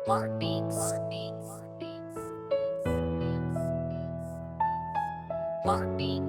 Heartbeats. Heartbeats.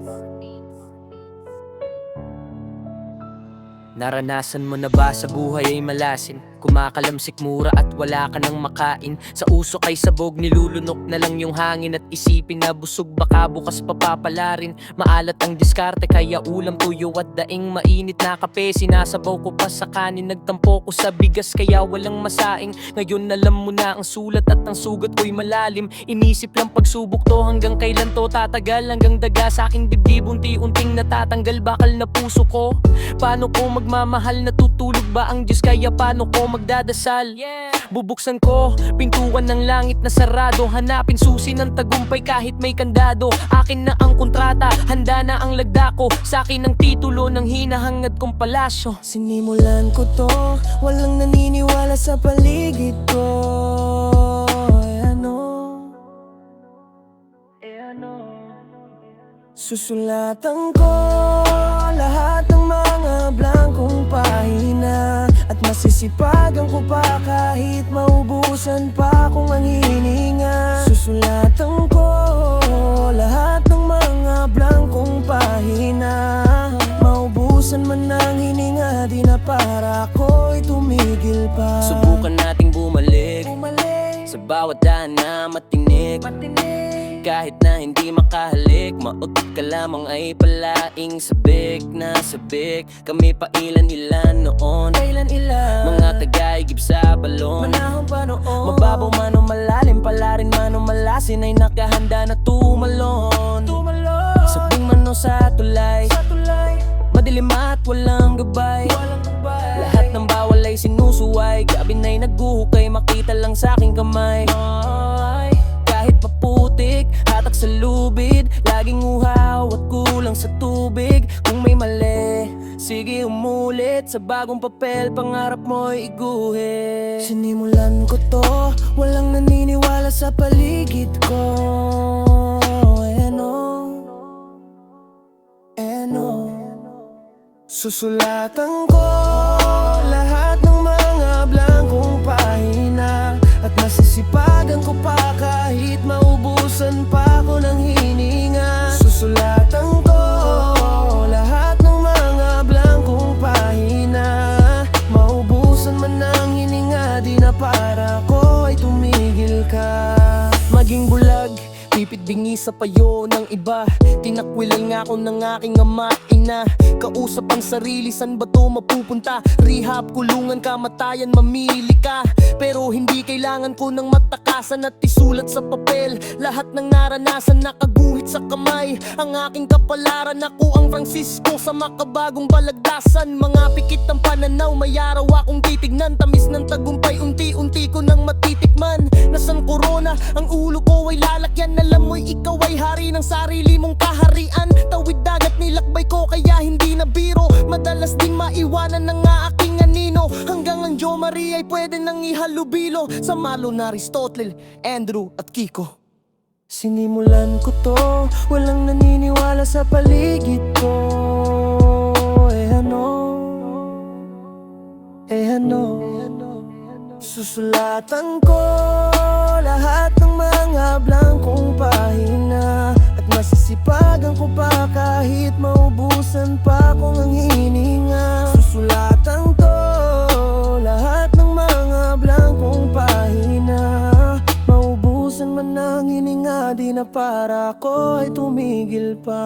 Naranasan mo na ba sa buhay ay malasin? Kumakalamsik mura at wala ka nang makain. Sa usok ay sabog, nilulunok na lang yung hangin. At isipin na busog baka bukas papapalarin. Maalat ang diskarte kaya ulam tuyo at daing mainit na kape. Sinasabaw ko pa sa kanin, nagtampo ko sa bigas kaya walang masaing. Ngayon alam mo na ang sulat at ang sugat ko'y malalim. Inisip lang pagsubok to hanggang kailan to tatagal. Hanggang daga sa aking dibdib unti-unting natatanggal bakal na puso ko. Paano ko magmamahal, natutulog ba ang Diyos kaya paano ko magdadasal? Bubuksan ko pintuan ng langit na sarado, hanapin susi ng tagumpay kahit may kandado. Akin na ang kontrata, handa na ang lagda ko, sa akin ang titulo ng hinahangad kong palasyo. Sinimulan ko to, walang naniniwala sa paligid ko. Susulatan ko lahat ng mga blankong pahina, at masisipagan ko pa kahit maubusan pa kung ang hininga. Susulatan ko lahat ng mga blankong pahina, maubusan man ang hininga, di na para ako'y tumigil pa. Subukan nating bumalik sa bawat daan na matinik. Kahit na hindi makahalik, mautot ka lamang ay palaing sabik na sabik. Kami pa ilan-ilan noon, mga tagaygib sa balon. Manahon pa noon, mababaw man o malalim, pala rin man o malasin, ay nakahanda na tumalon. Sabing man o sa tulay, madilim at walang gabay. Lahat ng bawal ay sinusuway, gabi na'y naghuhukay, makita lang sa aking kamay. Kahit maputik, hatak sa lubid, laging uhaw at kulang sa tubig. Kung may mali, sige umulit, sa bagong papel pangarap mo'y iguhit. Sinimulan ko to, walang naniniwala sa paligid ko. Susulatan ko lahat ng mga blankong pahina, at masisipagan ko pa kahit maubusan pa ako ng hininga. Susulatan ko lahat ng mga blankong pahina, maubusan man ang hininga, di na para ko ay tumigil ka. Maging bulag, pipit bingi sa payo ng iba, tinakwilal nga ako ng aking ama, ina. Kausap ang sarili, san ba to mapupunta? Rehab, kulungan, kamatayan, mamili ka. Pero hindi kailangan ko ng matakasan at isulat sa papel lahat ng naranasan, nakaguhit sa kamay. Ang aking kapalaran, ako ang Francisco sa makabagong balagdasan. Mga pikit ng pananaw, may araw akong titignan. Tamis ng tagumpay, unti-unti ko nang matitikman. Nasan corona, ang ulo ko ay lalakyan. Alam mo'y ikaw ay hari ng sarili mong kaharian. Tawid dagat nilakbay ko kaya hindi na biro, madalas din maiwanan ng aking anino. Hanggang ang Jo Marie ay pwede nang ihalubilo sa malo na Aristotle, Andrew at Kiko. Sinimulan ko to, walang naniniwala sa paligid ko. Susulatan ko lahat ng mga blankong pahina, at masisipagan ko pa kahit maubusan pa kung ang hininga. Susulatan ko lahat ng mga blankong pahina, maubusan man ang hininga, di na para ko ay tumigil pa.